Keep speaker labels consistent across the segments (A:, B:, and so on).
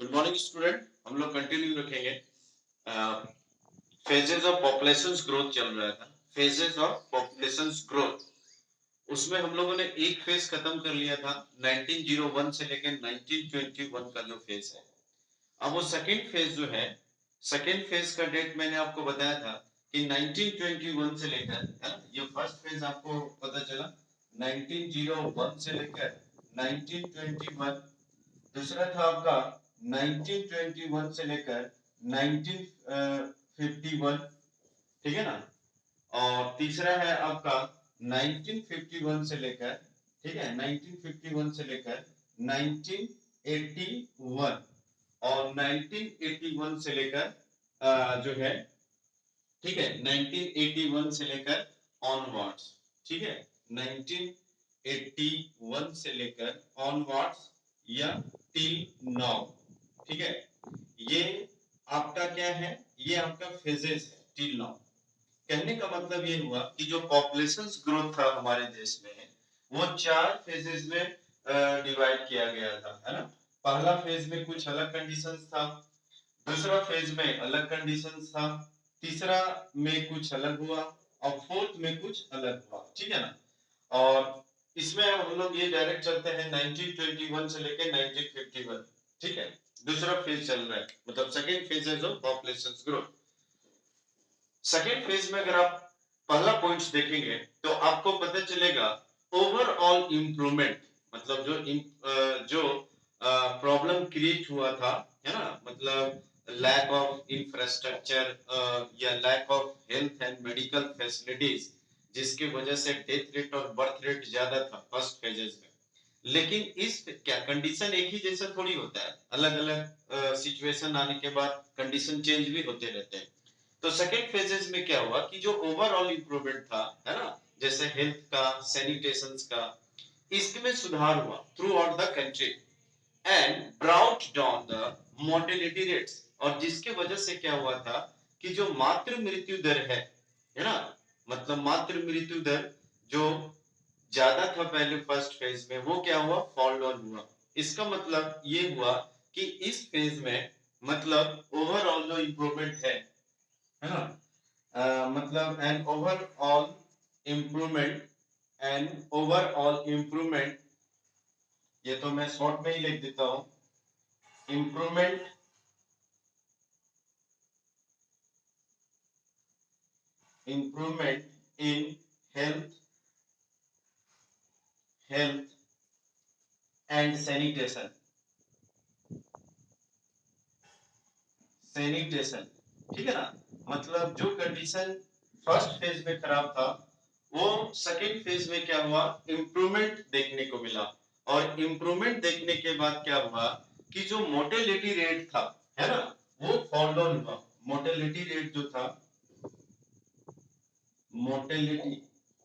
A: Good morning student. हम लोग continue रखेंगे। फेजेस ऑफ पॉपुलेशन ग्रोथ चल रहा था। फेजेस ऑफ पॉपुलेशन ग्रोथ, उसमें हम लोगों ने एक फेज खत्म कर लिया था 1901 से लेकर 1921 का जो फेज है। अब वो सेकेंड फेज जो है, सेकेंड फेज का डेट मैंने आपको बताया था कि 1921 से लेकर, है ना, ये फर्स्ट फेज आपको पता चला 1901 से लेकर 1921। दूसरा था आपका 1921 से लेकर 1951, ठीक है ना। और तीसरा है आपका 1951 से लेकर, ठीक है, 1951 से लेकर 1981, और 1981 से लेकर जो है, ठीक है, 1981 से लेकर ऑनवर्ड्स, ठीक है, 1981 से लेकर ऑनवर्ड्स या टिल नाउ, ठीक है। ये आपका क्या है, ये आपका फेजेस है टिल नाउ। कहने का मतलब ये हुआ कि जो पॉपुलेशन ग्रोथ था हमारे देश में, वो 4 फेजेस में डिवाइड किया गया था, है ना। पहला फेज में कुछ अलग कंडीशंस था, दूसरा फेज में अलग कंडीशंस था, तीसरा में कुछ अलग हुआ, और फोर्थ में कुछ अलग हुआ, ठीक है ना। और इसमें हम लोग ये डायरेक्ट चलते हैं 1921 से लेकर 1951, ठीक है। दूसरा फेज चल रहा है, मतलब सेकेंड फेज है जो पॉपुलेशन ग्रोथ। सेकेंड फेज में अगर आप पहला पॉइंट्स देखेंगे तो आपको पता चलेगा ओवरऑल इंप्रूवमेंट, मतलब जो प्रॉब्लम क्रिएट हुआ था, है ना, मतलब लैक ऑफ इंफ्रास्ट्रक्चर या lack of health and medical facilities, जिसकी वजह से डेथ रेट और बर्थ रेट ज्यादा था फर्स्ट फेजेस में। लेकिन इस क्या कंडीशन एक ही जैसा थोड़ी होता है, अलग अलग सिचुएशन आने के बाद कंडीशन चेंज भी होते रहते हैं। तो सेकेंड फेजेस में क्या हुआ कि जो ओवरऑल इंप्रूवमेंट था, है ना, जैसे हेल्थ का, सैनिटेशन का, इसमें सुधार हुआ through out the country and brought down the mortality rates. और जिसके वजह से क्या हुआ था कि जो मातृ मृत्यु दर है ना, मतलब मातृ मृत्यु दर जो ज्यादा था पहले फर्स्ट फेज में, वो क्या हुआ, फॉल डाउन हुआ। इसका मतलब ये हुआ कि इस फेज में मतलब ओवरऑल जो इंप्रूवमेंट है ना, मतलब एन ओवरऑल इम्प्रूवमेंट, ये तो मैं शॉर्ट में ही लिख देता हूं, improvement in health and sanitation, ठीक है ना। मतलब जो कंडीशन फर्स्ट फेज में खराब था, वो सेकेंड फेज में क्या हुआ, इंप्रूवमेंट देखने को मिला। और इंप्रूवमेंट देखने के बाद क्या हुआ कि जो मोर्टेलिटी रेट था, है ना, वो फॉल डाउन हुआ। मोर्टेलिटी रेट जो था, मोर्टेलिटी,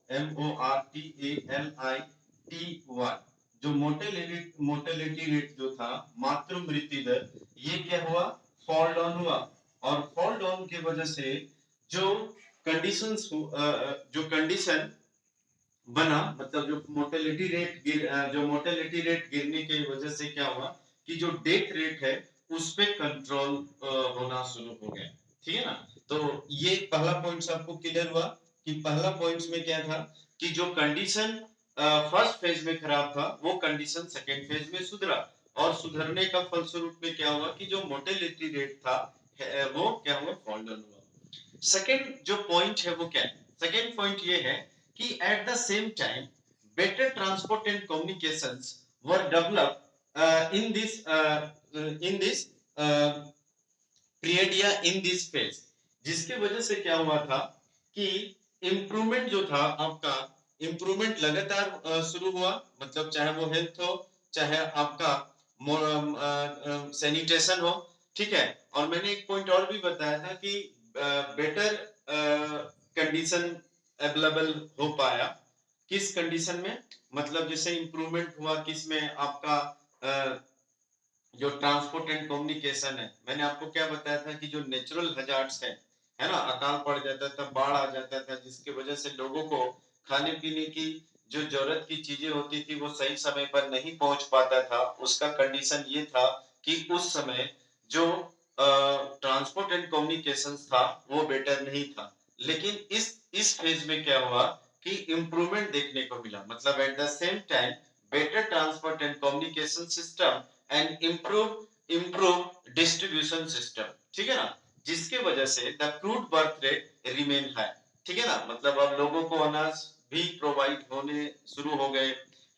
A: MORTALITY, जो मोर्टेलिटी रेट जो था, मातृ मृत्यु दर, ये क्या हुआ, फॉल डाउन हुआ। और फॉल डाउन की वजह से जो कंडीशंस, जो कंडीशन बना, मतलब जो मोर्टेलिटी रेट गिरने की वजह से क्या हुआ कि जो डेथ रेट है उस पे कंट्रोल होना शुरू हो गया, ठीक है ना। तो ये पहला पॉइंट आपको क्लियर हुआ कि पहला पॉइंट में क्या था कि जो कंडीशन फर्स्ट फेज में खराब था, वो कंडीशन सेकेंड फेज में सुधरा। और सुधरने का फलस्वरूप में क्या हुआ कि जो मोर्टेलिटी रेट था वो क्या हुआ, फॉल डाउन हुआ। सेकेंड जो पॉइंट है वो क्या है, सेकेंड पॉइंट ये है कि at the same time better transport and communications were developed in this period या in this phase, जिसके वजह से क्या हुआ था कि इम्प्रूवमेंट जो था आपका, इम्प्रूवमेंट लगातार शुरू हुआ, मतलब चाहे वो हेल्थ हो, चाहे आपका सैनिटेशन हो, ठीक है। और मैंने एक पॉइंट और भी बताया था कि बेटर कंडीशन अवेलेबल हो पाया किस कंडीशन में, मतलब जैसे इंप्रूवमेंट हुआ किस में, आपका जो ट्रांसपोर्ट एंड कम्युनिकेशन है। मैंने आपको क्या बताया था कि जो नेचुरल हजार्ड्स है ना, अकाल पड़ जाता था, बाढ़ आ जाता था, जिसकी वजह से लोगों को खाने पीने की जो जरूरत की चीजें होती थी वो सही समय पर नहीं पहुंच पाता था। उसका कंडीशन ये था कि उस समय जो ट्रांसपोर्ट एंड कम्युनिकेशन था वो बेटर नहीं था, लेकिन इस फेज में क्या हुआ कि इम्प्रूवमेंट देखने को मिला, मतलब at the same time better transport and communication system and improve distribution system, ठीक है ना, जिसके वजह से the crude birth rate remain high, ठीक है ना, मतलब अब लोगों को अनाज भी प्रोवाइड होने शुरू हो गए,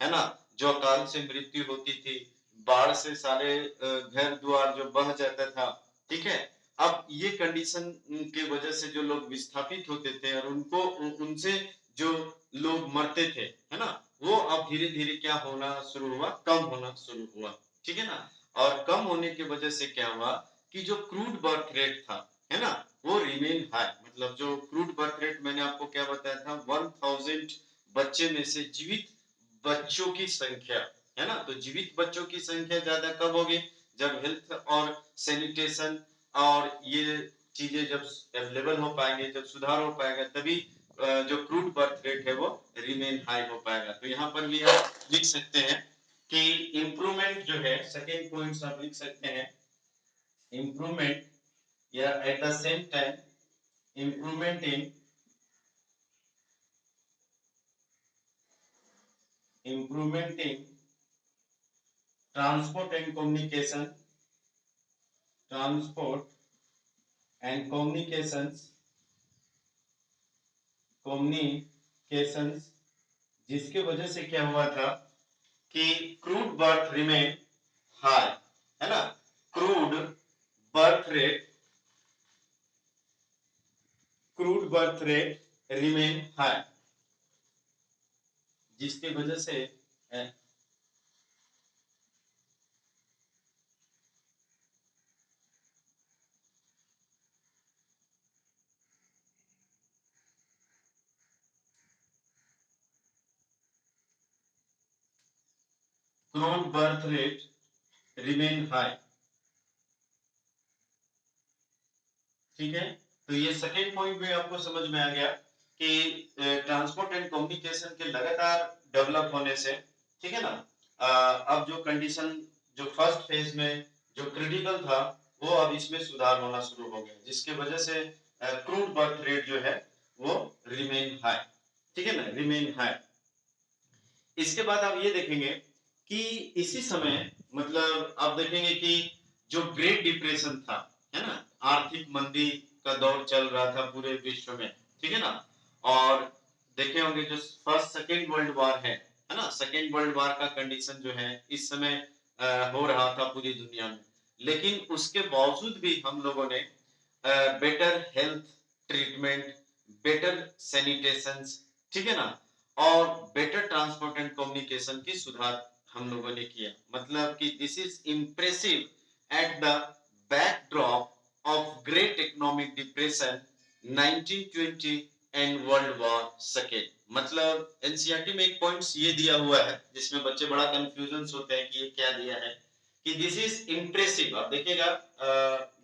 A: है ना, जो अकाल से मृत्यु होती थी, बाढ़ से सारे घर द्वार जो बह जाता था, ठीक है, अब ये कंडीशन के वजह से जो लोग विस्थापित होते थे और उनसे जो लोग मरते थे, है ना, वो अब धीरे धीरे क्या होना शुरू हुआ, कम होना शुरू हुआ, ठीक है ना, और कम होने की वजह से क्या हुआ कि जो क्रूड बर्थ रेट था, है ना, वो रिमेन हाई, मतलब जो क्रूड बर्थ रेट मैंने आपको क्या बताया था, 1000 बच्चे में से जीवित बच्चों की संख्या, है ना, तो जीवित बच्चों की संख्या ज्यादा कब होगी, जब हेल्थ और सैनिटेशन और ये चीजें जब अवेलेबल हो पाएंगे, जब सुधार हो पाएगा, तभी जो क्रूड बर्थ रेट है वो रिमेन हाई हो पाएगा। तो यहाँ पर भी आप लिख सकते हैं कि इम्प्रूवमेंट जो है, सेकेंड पॉइंट आप लिख सकते हैं, इम्प्रूवमेंट या at the same time improvement in transport and communications, जिसके वजह से क्या हुआ था कि क्रूड बर्थ रिमेन हाई, है ना, crude birth rate remain high, जिसके वजह से crude birth rate remain high, ठीक है, तो ये सेकेंड पॉइंट भी आपको समझ में आ गया कि ट्रांसपोर्ट एंड कम्युनिकेशन के लगातार डेवलप होने से, ठीक है ना, अब जो कंडीशन जो फर्स्ट फेज में जो क्रिटिकल था वो अब इसमें सुधार होना शुरू हो गया, जिसके वजह से क्रूड बर्थ रेट जो है वो रिमेन हाई, ठीक है ना, रिमेन हाई। इसके बाद आप ये देखेंगे कि इसी समय, मतलब आप देखेंगे कि जो ग्रेट डिप्रेशन था, है ना, आर्थिक मंदी का दौर चल रहा था पूरे विश्व में, ठीक है ना, और देखे होंगे जो फर्स्ट सेकेंड वर्ल्ड वॉर है ना, सेकेंड वर्ल्ड वॉर का कंडीशन जो है इस समय हो रहा था पूरी दुनिया में, लेकिन उसके बावजूद भी हम लोगों ने better health treatment, better sanitation, ठीक है ना, और बेटर ट्रांसपोर्ट एंड कम्युनिकेशन की सुधार हम लोगों ने किया, मतलब कि this is impressive at the backdrop of great economic depression 1920 and world war second, मतलब एनसीईआरटी में एक पॉइंट्स ये दिया हुआ है जिसमें बच्चे बड़ा कंफ्यूजन होते हैं कि ये क्या दिया है, कि दिस इज इम्प्रेसिव, आप देखिएगा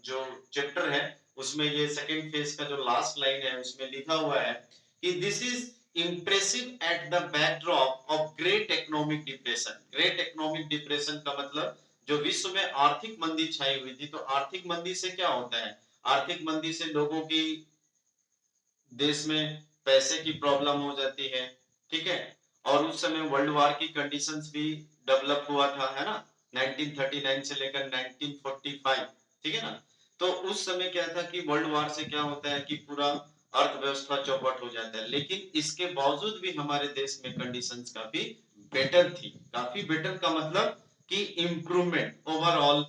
A: जो चैप्टर है उसमें ये सेकेंड फेज का जो लास्ट लाइन है उसमें लिखा हुआ है कि this is impressive at the backdrop of great economic depression, great economic depression का मतलब जो विश्व में आर्थिक मंदी छाई हुई थी, तो आर्थिक मंदी से क्या होता है, आर्थिक मंदी से लोगों की देश में पैसे की प्रॉब्लम हो जाती है, ठीक है, और उस समय वर्ल्ड वार की कंडीशंस भी डेवलप हुआ था, है ना, 1939 से लेकर 1945, ठीक है ना, तो उस समय क्या था कि वर्ल्ड वार से क्या होता है कि पूरा अर्थव्यवस्था चौपट हो जाता है, लेकिन इसके बावजूद भी हमारे देश में कंडीशंस काफी बेटर थी, काफी बेटर का मतलब कि improvement overall,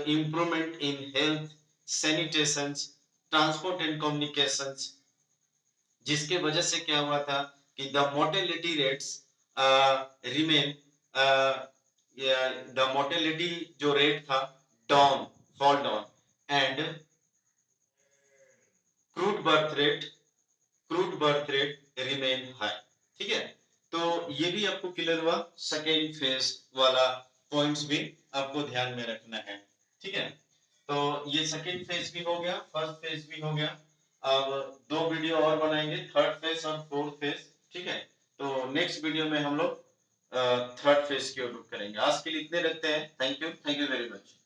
A: improvement in health, sanitation, transport and communications, जिसके वजह से क्या हुआ था कि the mortality rates remain, the mortality जो रेट था down, fall down, and crude birth rate remain high, ठीक है, तो ये भी आपको क्लियर हुआ, सेकेंड फेज वाला पॉइंट्स भी आपको ध्यान में रखना है, ठीक है, तो ये सेकेंड फेज भी हो गया, फर्स्ट फेज भी हो गया, अब दो वीडियो और बनाएंगे, थर्ड फेज और फोर्थ फेज, ठीक है, तो नेक्स्ट वीडियो में हम लोग थर्ड फेज की ओर रुख करेंगे, आज के लिए इतने रखते हैं, थैंक यू वेरी मच।